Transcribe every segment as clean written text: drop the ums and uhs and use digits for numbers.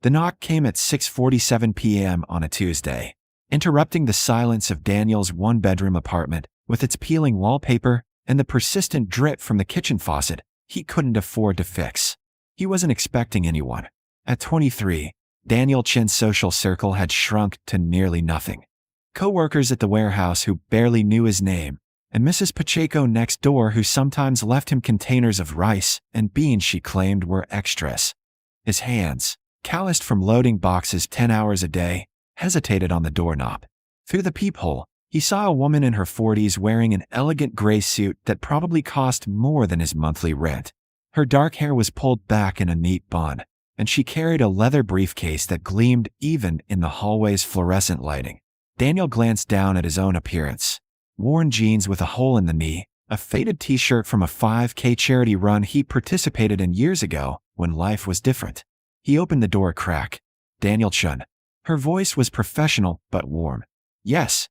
The knock came at 6:47 p.m. on a Tuesday, interrupting the silence of Daniel's one-bedroom apartment with its peeling wallpaper and the persistent drip from the kitchen faucet he couldn't afford to fix. He wasn't expecting anyone. At 23, Daniel Chen's social circle had shrunk to nearly nothing. Co-workers at the warehouse who barely knew his name, and Mrs. Pacheco next door who sometimes left him containers of rice and beans she claimed were extras. His hands, calloused from loading boxes 10 hours a day, hesitated on the doorknob. Through the peephole, he saw a woman in her 40s wearing an elegant gray suit that probably cost more than his monthly rent. Her dark hair was pulled back in a neat bun, and she carried a leather briefcase that gleamed even in the hallway's fluorescent lighting. Daniel glanced down at his own appearance. Worn jeans with a hole in the knee, a faded t-shirt from a 5K charity run he participated in years ago when life was different. He opened the door a crack. "Daniel Chen." Her voice was professional but warm. "Yes.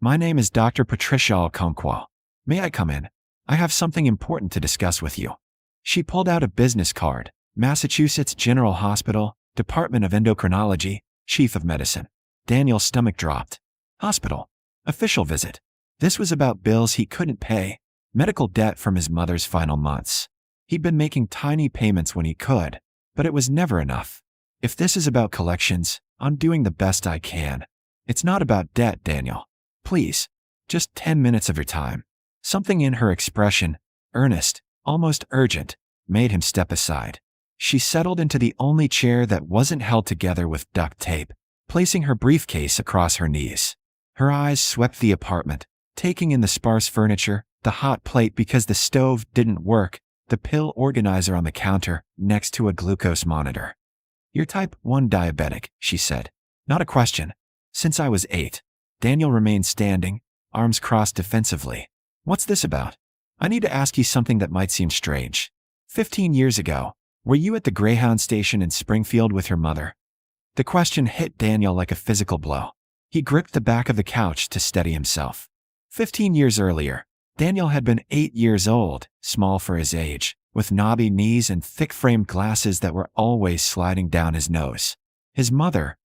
My name is Dr. Patricia Okonkwo. May I come in? I have something important to discuss with you." She pulled out a business card. Massachusetts General Hospital, Department of Endocrinology, Chief of Medicine. Daniel's stomach dropped. Hospital. Official visit. This was about bills he couldn't pay, medical debt from his mother's final months. He'd been making tiny payments when he could, but it was never enough. "If this is about collections, I'm doing the best I can. It's not about debt, Daniel. Please, just 10 minutes of your time." Something in her expression, earnest, almost urgent, made him step aside. She settled into the only chair that wasn't held together with duct tape, placing her briefcase across her knees. Her eyes swept the apartment, taking in the sparse furniture, the hot plate because the stove didn't work, the pill organizer on the counter next to a glucose monitor. "You're type 1 diabetic," she said. "Not a question. Since I was 8. Daniel remained standing, arms crossed defensively. "What's this about? I need to ask you something that might seem strange. 15 years ago, were you at the Greyhound station in Springfield with your mother?" The question hit Daniel like a physical blow. He gripped the back of the couch to steady himself. 15 years earlier, Daniel had been 8 years old, small for his age, with knobby knees and thick-framed glasses that were always sliding down his nose. His mother,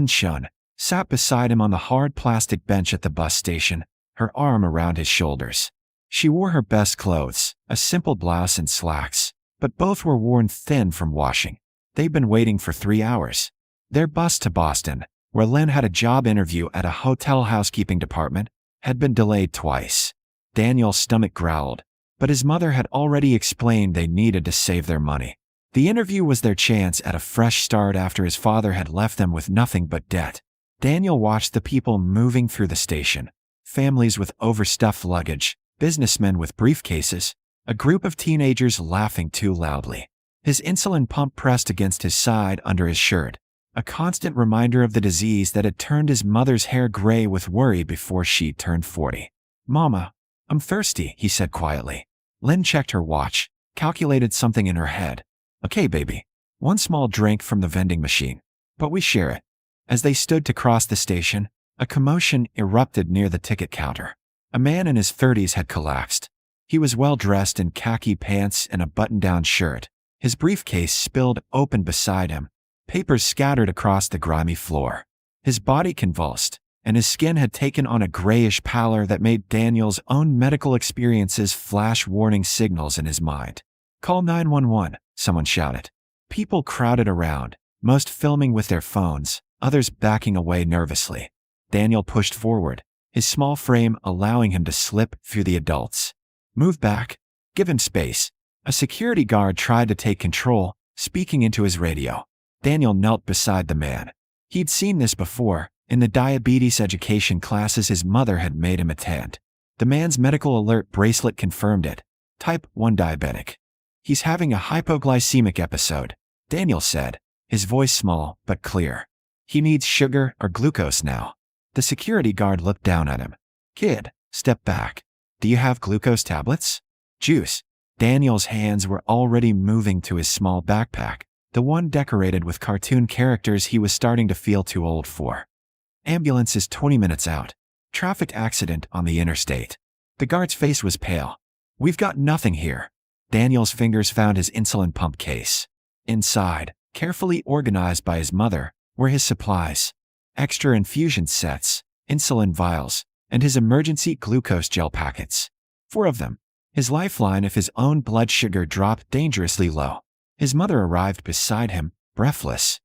Chen, sat beside him on the hard plastic bench at the bus station, her arm around his shoulders. She wore her best clothes, a simple blouse and slacks, but both were worn thin from washing. They'd been waiting for 3 hours. Their bus to Boston, where Len had a job interview at a hotel housekeeping department, had been delayed twice. Daniel's stomach growled, but his mother had already explained they needed to save their money. The interview was their chance at a fresh start after his father had left them with nothing but debt. Daniel watched the people moving through the station, families with overstuffed luggage, businessmen with briefcases, a group of teenagers laughing too loudly. His insulin pump pressed against his side under his shirt, a constant reminder of the disease that had turned his mother's hair gray with worry before she turned 40. "Mama, I'm thirsty," he said quietly. Len checked her watch, calculated something in her head. "Okay, baby. One small drink from the vending machine, but we share it." As they stood to cross the station, a commotion erupted near the ticket counter. A man in his 30s had collapsed. He was well dressed in khaki pants and a button-down shirt. His briefcase spilled open beside him, papers scattered across the grimy floor. His body convulsed, and his skin had taken on a grayish pallor that made Daniel's own medical experiences flash warning signals in his mind. "Call 911, someone shouted. People crowded around, most filming with their phones, others backing away nervously. Daniel pushed forward, his small frame allowing him to slip through the adults. "Move back. Give him space." A security guard tried to take control, speaking into his radio. Daniel knelt beside the man. He'd seen this before, in the diabetes education classes his mother had made him attend. The man's medical alert bracelet confirmed it. Type 1 diabetic. "He's having a hypoglycemic episode," Daniel said, his voice small but clear. "He needs sugar or glucose now." The security guard looked down at him. "Kid, step back. Do you have glucose tablets? Juice?" Daniel's hands were already moving to his small backpack, the one decorated with cartoon characters he was starting to feel too old for. "Ambulance is 20 minutes out. Traffic accident on the interstate." The guard's face was pale. "We've got nothing here." Daniel's fingers found his insulin pump case. Inside, carefully organized by his mother, were his supplies: extra infusion sets, insulin vials, and his emergency glucose gel packets. 4 of them. His lifeline if his own blood sugar dropped dangerously low. His mother arrived beside him, breathless.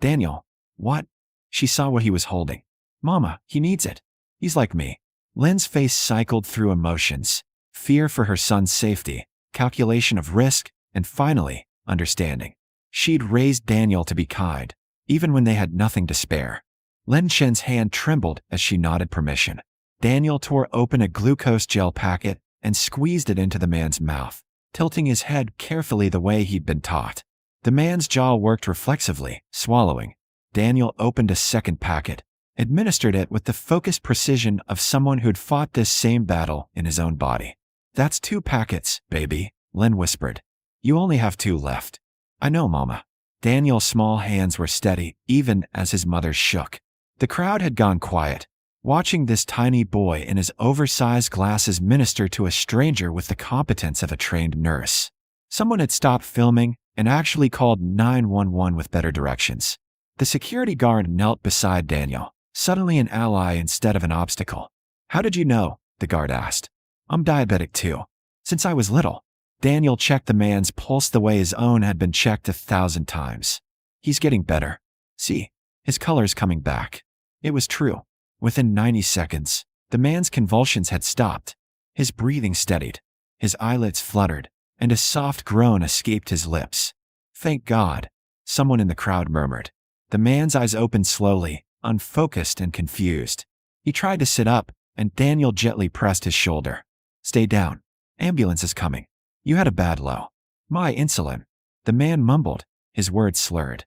"Daniel." "What?" She saw what he was holding. "Mama, he needs it. He's like me." Lynn's face cycled through emotions: fear for her son's safety, calculation of risk, and finally, understanding. She'd raised Daniel to be kind, even when they had nothing to spare. Lin Chen's hand trembled as she nodded permission. Daniel tore open a glucose gel packet and squeezed it into the man's mouth, tilting his head carefully the way he'd been taught. The man's jaw worked reflexively, swallowing. Daniel opened a second packet, administered it with the focused precision of someone who'd fought this same battle in his own body. "That's 2 packets, baby," Lin whispered. "You only have 2 left." "I know, Mama." Daniel's small hands were steady, even as his mother shook. The crowd had gone quiet, watching this tiny boy in his oversized glasses minister to a stranger with the competence of a trained nurse. Someone had stopped filming and actually called 911 with better directions. The security guard knelt beside Daniel, suddenly an ally instead of an obstacle. "How did you know?" the guard asked. "I'm diabetic too. Since I was little." Daniel checked the man's pulse the way his own had been checked 1,000 times. "He's getting better. See, his color's coming back." It was true. Within 90 seconds, the man's convulsions had stopped. His breathing steadied. His eyelids fluttered, and a soft groan escaped his lips. "Thank God," someone in the crowd murmured. The man's eyes opened slowly, unfocused and confused. He tried to sit up, and Daniel gently pressed his shoulder. "Stay down. Ambulance is coming. You had a bad low." "My insulin." The man mumbled, his words slurred.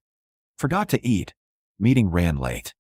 "Forgot to eat. Meeting ran late."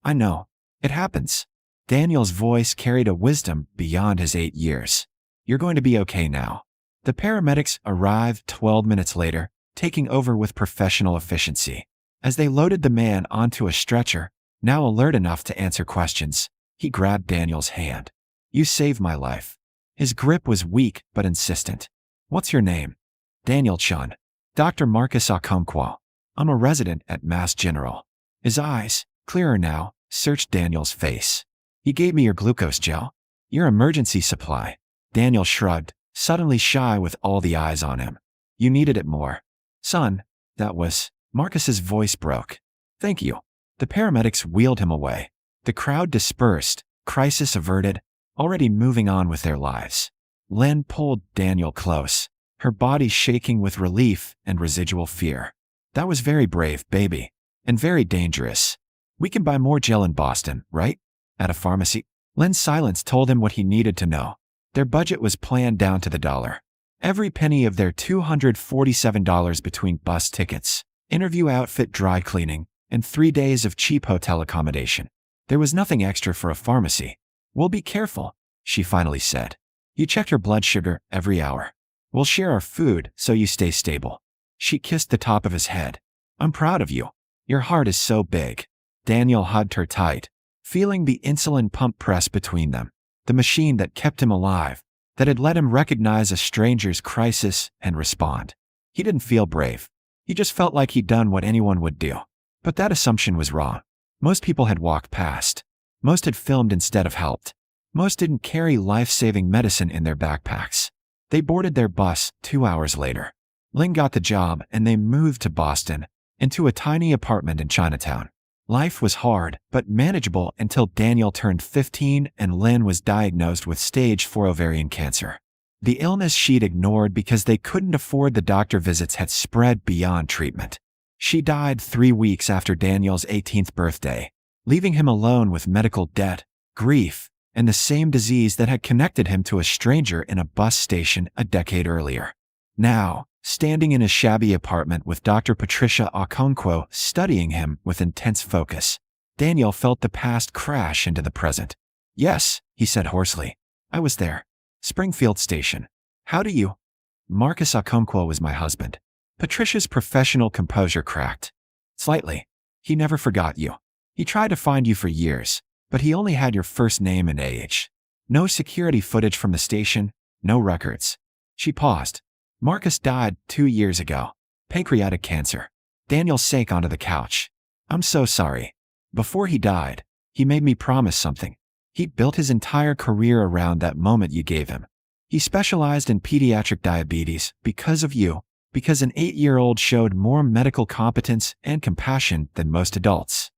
"I know. It happens." Daniel's voice carried a wisdom beyond his 8 years. "You're going to be okay now." The paramedics arrived 12 minutes later, taking over with professional efficiency. As they loaded the man onto a stretcher, now alert enough to answer questions, he grabbed Daniel's hand. "You saved my life." His grip was weak but insistent. "What's your name?" "Daniel Chen." "Dr. Marcus Okonkwo. I'm a resident at Mass General." His eyes, clearer now, searched Daniel's face. "You gave me your glucose gel? Your emergency supply." Daniel shrugged, suddenly shy with all the eyes on him. "You needed it more." "Son, that was..." Marcus's voice broke. "Thank you." The paramedics wheeled him away. The crowd dispersed, crisis averted, already moving on with their lives. Lynn pulled Daniel close, her body shaking with relief and residual fear. "That was very brave, baby. And very dangerous. We can buy more gel in Boston, right? At a pharmacy?" Lynn's silence told him what he needed to know. Their budget was planned down to the dollar. Every penny of their $247 between bus tickets, interview outfit dry cleaning, and 3 days of cheap hotel accommodation. There was nothing extra for a pharmacy. "We'll be careful," she finally said. "You check your blood sugar every hour. We'll share our food so you stay stable." She kissed the top of his head. "I'm proud of you. Your heart is so big." Daniel hugged her tight, feeling the insulin pump press between them, the machine that kept him alive, that had let him recognize a stranger's crisis and respond. He didn't feel brave. He just felt like he'd done what anyone would do. But that assumption was wrong. Most people had walked past. Most had filmed instead of helped. Most didn't carry life-saving medicine in their backpacks. They boarded their bus 2 hours later. Lynn got the job and they moved to Boston, into a tiny apartment in Chinatown. Life was hard, but manageable until Daniel turned 15 and Lynn was diagnosed with stage 4 ovarian cancer. The illness she'd ignored because they couldn't afford the doctor visits had spread beyond treatment. She died 3 weeks after Daniel's 18th birthday, leaving him alone with medical debt, grief, and the same disease that had connected him to a stranger in a bus station a decade earlier. Now, standing in a shabby apartment with Dr. Patricia Okonkwo studying him with intense focus, Daniel felt the past crash into the present. "Yes," he said hoarsely. "I was there. Springfield Station. How do you..." "Marcus Okonkwo was my husband." Patricia's professional composure cracked. "Slightly. He never forgot you. He tried to find you for years, but he only had your first name and age. No security footage from the station, no records." She paused. "Marcus died 2 years ago. Pancreatic cancer." Daniel sank onto the couch. I'm so sorry. Before he died, he made me promise something. He built his entire career around that moment you gave him. He specialized in pediatric diabetes because of you, because an 8-year-old showed more medical competence and compassion than most adults.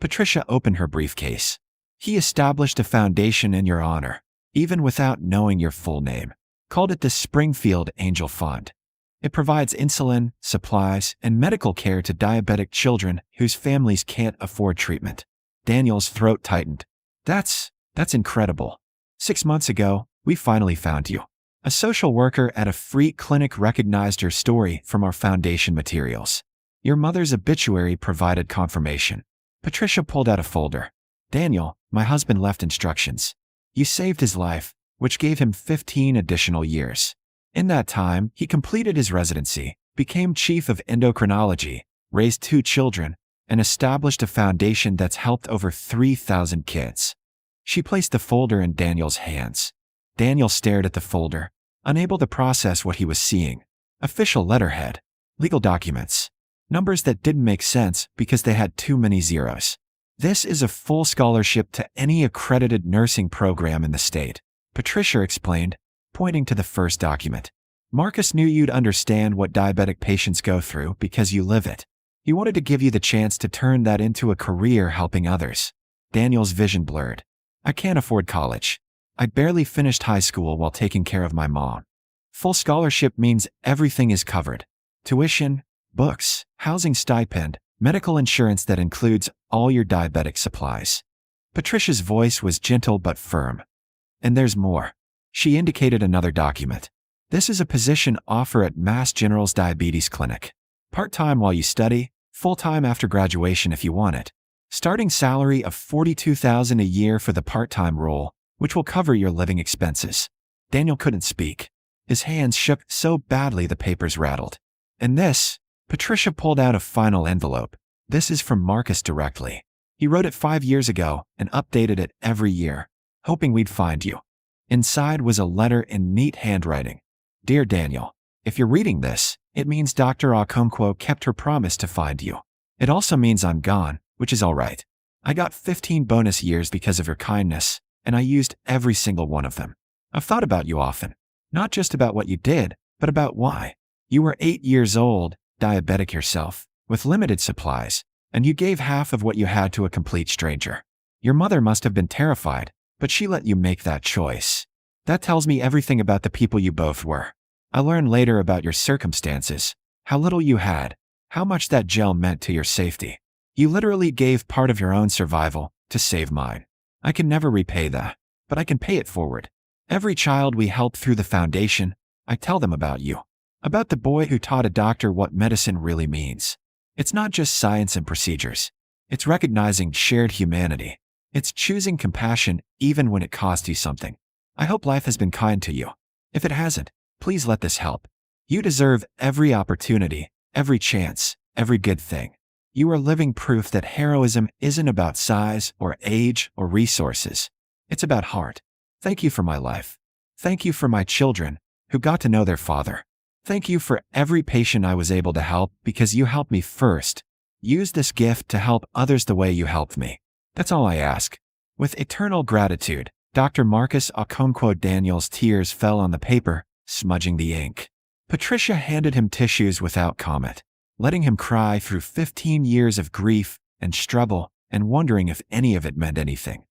Patricia opened her briefcase. He established a foundation in your honor, even without knowing your full name. Called it the Springfield Angel Fund. It provides insulin, supplies, and medical care to diabetic children whose families can't afford treatment. Daniel's throat tightened. That's incredible. 6 months ago, we finally found you. A social worker at a free clinic recognized your story from our foundation materials. Your mother's obituary provided confirmation. Patricia pulled out a folder. Daniel, my husband left instructions. You saved his life, which gave him 15 additional years. In that time, he completed his residency, became chief of endocrinology, raised 2 children, and established a foundation that's helped over 3,000 kids. She placed the folder in Daniel's hands. Daniel stared at the folder, unable to process what he was seeing. Official letterhead, legal documents, numbers that didn't make sense because they had too many zeros. This is a full scholarship to any accredited nursing program in the state, Patricia explained, pointing to the first document. Marcus knew you'd understand what diabetic patients go through because you live it. He wanted to give you the chance to turn that into a career helping others. Daniel's vision blurred. I can't afford college. I barely finished high school while taking care of my mom. Full scholarship means everything is covered. Tuition, books, housing stipend, medical insurance that includes all your diabetic supplies. Patricia's voice was gentle but firm. And there's more. She indicated another document. This is a position offer at Mass General's Diabetes Clinic. Part-time while you study, full-time after graduation if you want it. Starting salary of $42,000 a year for the part-time role, which will cover your living expenses. Daniel couldn't speak. His hands shook so badly the papers rattled. And this, Patricia pulled out a final envelope. This is from Marcus directly. He wrote it 5 years ago and updated it every year, hoping we'd find you. Inside was a letter in neat handwriting. Dear Daniel, if you're reading this, it means Dr. Okonkwo kept her promise to find you. It also means I'm gone, which is all right. I got 15 bonus years because of your kindness, and I used every single one of them. I've thought about you often, not just about what you did, but about why. You were 8 years old, diabetic yourself, with limited supplies, and you gave half of what you had to a complete stranger. Your mother must have been terrified, but she let you make that choice. That tells me everything about the people you both were. I learned later about your circumstances, how little you had, how much that gel meant to your safety. You literally gave part of your own survival to save mine. I can never repay that, but I can pay it forward. Every child we help through the foundation, I tell them about you. About the boy who taught a doctor what medicine really means. It's not just science and procedures. It's recognizing shared humanity. It's choosing compassion even when it costs you something. I hope life has been kind to you. If it hasn't, please let this help. You deserve every opportunity, every chance, every good thing. You are living proof that heroism isn't about size or age or resources. It's about heart. Thank you for my life. Thank you for my children, who got to know their father. Thank you for every patient I was able to help because you helped me first. Use this gift to help others the way you helped me. That's all I ask. With eternal gratitude, Dr. Marcus Okonkwo. Daniel's tears fell on the paper, smudging the ink. Patricia handed him tissues without comment, letting him cry through 15 years of grief and struggle and wondering if any of it meant anything.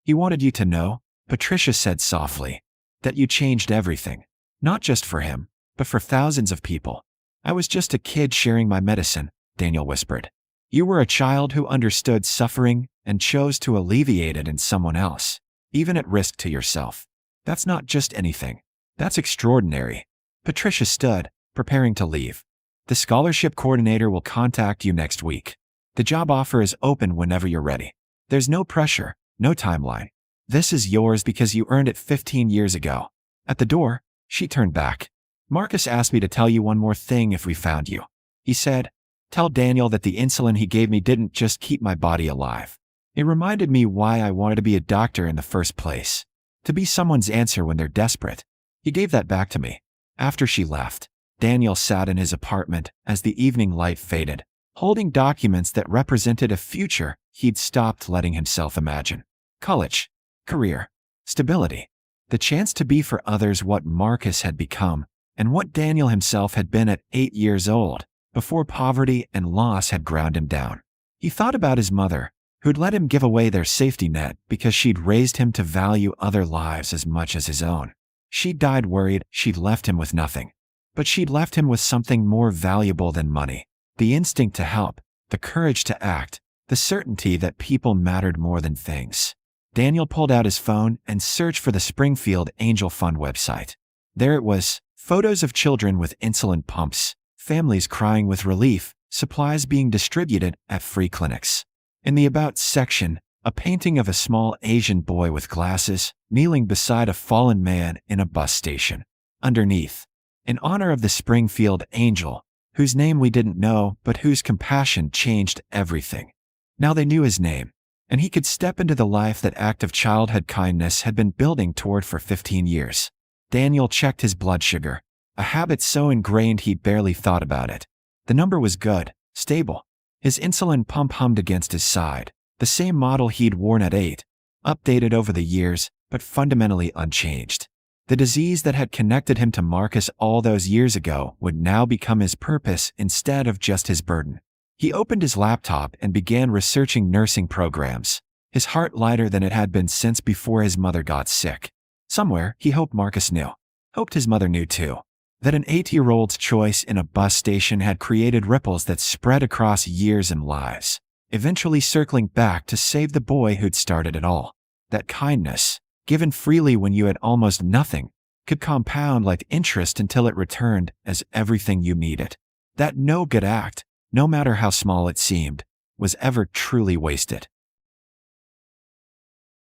He wanted you to know, Patricia said softly, that you changed everything, not just for him, but for thousands of people. I was just a kid sharing my medicine, Daniel whispered. You were a child who understood suffering and chose to alleviate it in someone else, even at risk to yourself. That's not just anything. That's extraordinary. Patricia stood, preparing to leave. The scholarship coordinator will contact you next week. The job offer is open whenever you're ready. There's no pressure, no timeline. This is yours because you earned it 15 years ago. At the door, she turned back. Marcus asked me to tell you one more thing if we found you. He said, tell Daniel that the insulin he gave me didn't just keep my body alive. It reminded me why I wanted to be a doctor in the first place. To be someone's answer when they're desperate. He gave that back to me. After she left, Daniel sat in his apartment as the evening light faded, holding documents that represented a future he'd stopped letting himself imagine. College, career, stability, the chance to be for others what Marcus had become, and what Daniel himself had been at 8 years old, before poverty and loss had ground him down. He thought about his mother, who'd let him give away their safety net because she'd raised him to value other lives as much as his own. She'd died worried she'd left him with nothing. But she'd left him with something more valuable than money: the instinct to help, the courage to act, the certainty that people mattered more than things. Daniel pulled out his phone and searched for the Springfield Angel Fund website. There it was, photos of children with insulin pumps, families crying with relief, supplies being distributed at free clinics. In the About section, a painting of a small Asian boy with glasses, kneeling beside a fallen man in a bus station. Underneath, in honor of the Springfield Angel, whose name we didn't know but whose compassion changed everything. Now they knew his name, and he could step into the life that act of childhood kindness had been building toward for 15 years. Daniel checked his blood sugar, a habit so ingrained he'd barely thought about it. The number was good, stable. His insulin pump hummed against his side, the same model he'd worn at 8, updated over the years, but fundamentally unchanged. The disease that had connected him to Marcus all those years ago would now become his purpose instead of just his burden. He opened his laptop and began researching nursing programs, his heart lighter than it had been since before his mother got sick. Somewhere, he hoped Marcus knew. Hoped his mother knew too. That an 8-year-old's choice in a bus station had created ripples that spread across years and lives, eventually circling back to save the boy who'd started it all. That kindness, given freely when you had almost nothing, could compound like interest until it returned as everything you needed. That no good act, no matter how small it seemed, was ever truly wasted.